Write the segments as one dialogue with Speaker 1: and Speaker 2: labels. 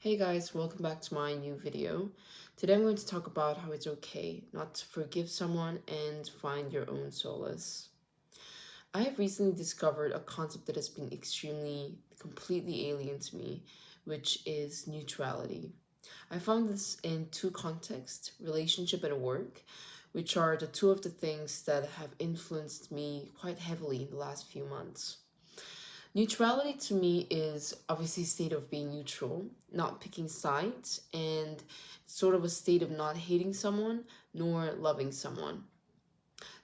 Speaker 1: Hey guys, welcome back to my new video. Today I'm going to talk about how it's okay not to forgive someone and find your own solace. I have recently discovered a concept that has been completely alien to me, which is neutrality. I found this in two contexts, relationship and work, which are the two of the things that have influenced me quite heavily in the last few months. Neutrality to me is obviously a state of being neutral, not picking sides, and sort of a state of not hating someone nor loving someone.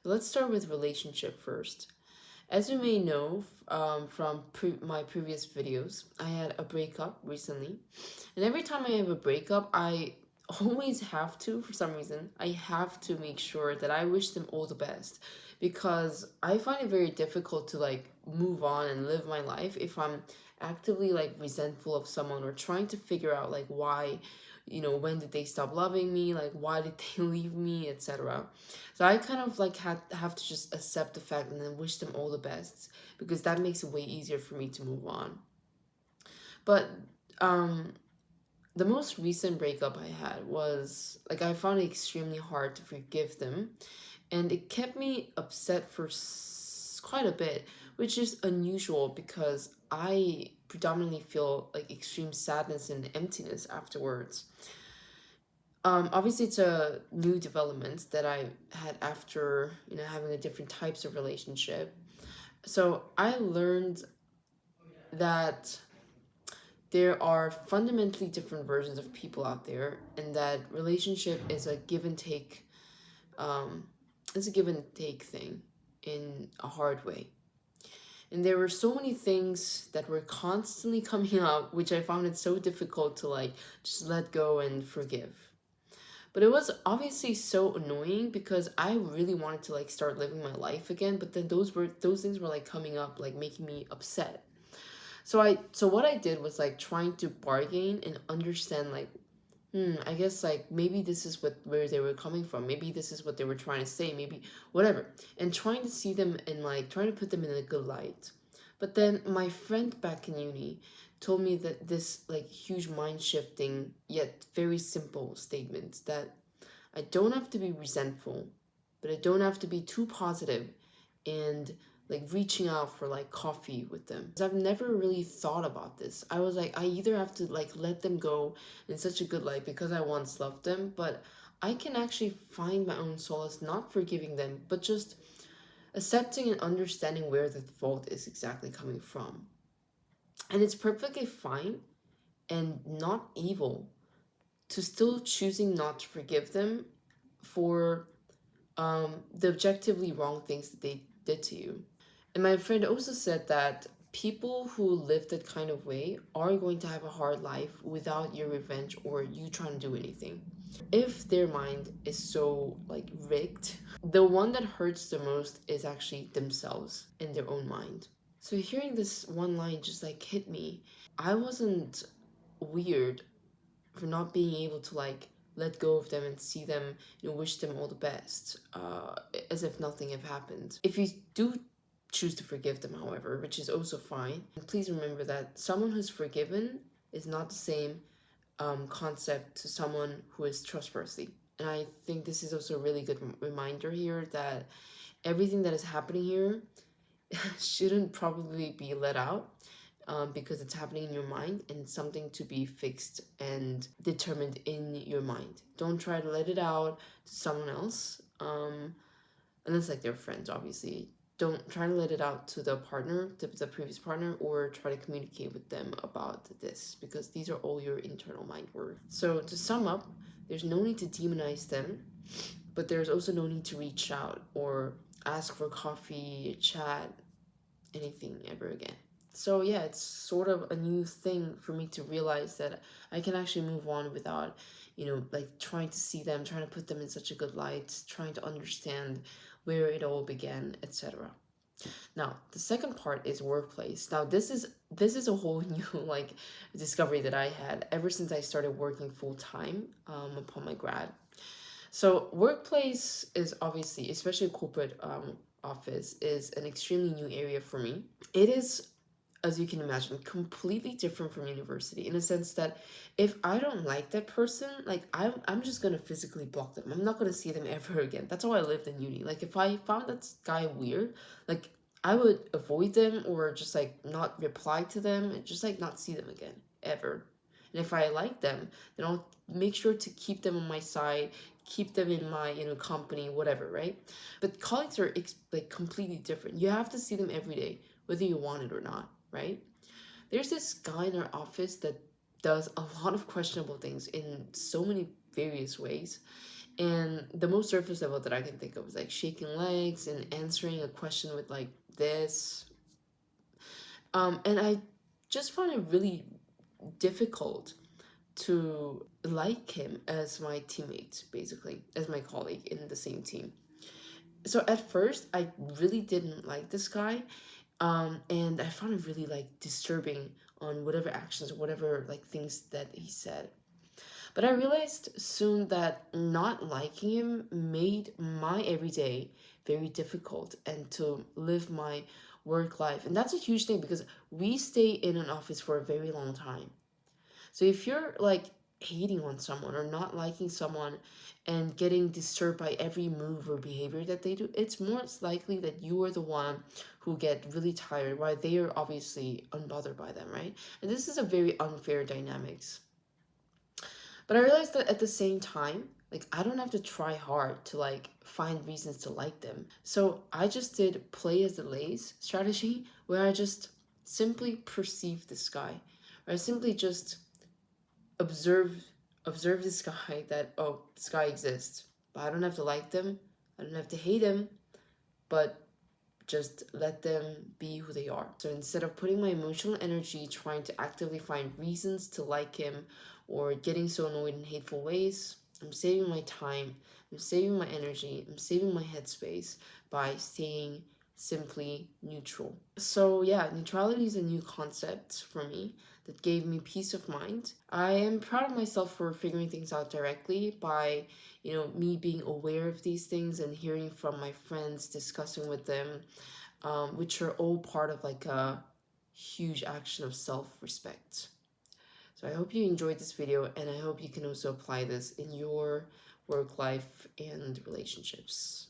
Speaker 1: Let's start with relationship first. As you may know from my previous videos, I had a breakup recently, and every time I have a breakup, I always have to, for some reason, I have to make sure that I wish them all the best because I find it very difficult to like move on and live my life if I'm actively like resentful of someone or trying to figure out like why, when did they stop loving me, like why did they leave me, etc. So I kind of like have to just accept the fact and then wish them all the best because that makes it way easier for me to move on. But um the most recent breakup I had was like I found it extremely hard to forgive them, and it kept me upset for quite a bit, which is unusual because I predominantly feel like extreme sadness and emptiness afterwards. Obviously, it's a new development that I had after having a different types of relationship. So I learned that there are fundamentally different versions of people out there, and that relationship is a give and take. Um, it's a give and take thing in a hard way. And there were so many things that were constantly coming up, which I found it so difficult to like just let go and forgive. But it was obviously so annoying because I really wanted to like start living my life again, but then those things were like coming up, like making me upset. So what I did was like trying to bargain and understand like, I guess like maybe this is where they were coming from. Maybe this is what they were trying to say, maybe whatever. And trying to see them and like trying to put them in a good light. But then my friend back in uni told me that this like huge mind shifting yet very simple statement that I don't have to be resentful, but I don't have to be too positive and like reaching out for like coffee with them. 'Cause I've never really thought about this. I was like, I either have to like let them go in such a good light because I once loved them, but I can actually find my own solace not forgiving them, but just accepting and understanding where the fault is exactly coming from. And it's perfectly fine and not evil to still choosing not to forgive them for the objectively wrong things that they did to you. And my friend also said that people who live that kind of way are going to have a hard life without your revenge or you trying to do anything. If their mind is so like rigged, the one that hurts the most is actually themselves in their own mind. So hearing this one line just like hit me. I wasn't weird for not being able to like let go of them and see them, wish them all the best, as if nothing have happened. If you do choose to forgive them, however, which is also fine, please remember that someone who's forgiven is not the same concept to someone who is trustworthy. And I think this is also a really good reminder here that everything that is happening here shouldn't probably be let out, because it's happening in your mind and it's something to be fixed and determined in your mind. Don't try to let it out to someone else, unless like they're friends, obviously. Don't try to let it out to the partner, the previous partner, or try to communicate with them about this because these are all your internal mind work. So to sum up, there's no need to demonize them, but there's also no need to reach out or ask for coffee, chat, anything ever again. So yeah, it's sort of a new thing for me to realize that I can actually move on without, like trying to see them, trying to put them in such a good light, trying to understand where it all began, etc. Now, the second part is workplace. Now, this is a whole new like discovery that I had ever since I started working full time upon my grad. So workplace is obviously, especially corporate office, is an extremely new area for me. It is as you can imagine, completely different from university in a sense that if I don't like that person, like I'm just gonna physically block them. I'm not gonna see them ever again. That's how I lived in uni. Like if I found that guy weird, like I would avoid them or just like not reply to them and just like not see them again ever. And if I like them, then I'll make sure to keep them on my side, keep them in my company, whatever, right? But colleagues are like completely different. You have to see them every day, whether you want it or not, right? There's this guy in our office that does a lot of questionable things in so many various ways. And the most surface level that I can think of is like shaking legs and answering a question with like this. And I just found it really difficult to like him as my teammate, basically, as my colleague in the same team. So at first, I really didn't like this guy, and I found it really like disturbing on whatever actions or whatever like things that he said. But I realized soon that not liking him made my everyday very difficult and to live my work life. And that's a huge thing because we stay in an office for a very long time. So if you're like hating on someone or not liking someone and getting disturbed by every move or behavior that they do, it's more likely that you are the one who get really tired while they are obviously unbothered by them, right? And this is a very unfair dynamics. But I realized that at the same time, like I don't have to try hard to like find reasons to like them. So I just did play as the lays strategy where I just simply perceive this guy. Or I simply just observe observe this guy that oh this guy exists. But I don't have to like them. I don't have to hate him, but just let them be who they are. So instead of putting my emotional energy trying to actively find reasons to like him or getting so annoyed in hateful ways, I'm saving my time, I'm saving my energy, I'm saving my headspace by staying simply neutral. So yeah, neutrality is a new concept for me that gave me peace of mind. I am proud of myself for figuring things out directly by, me being aware of these things and hearing from my friends, discussing with them, which are all part of like a huge action of self-respect. So I hope you enjoyed this video and I hope you can also apply this in your work life and relationships.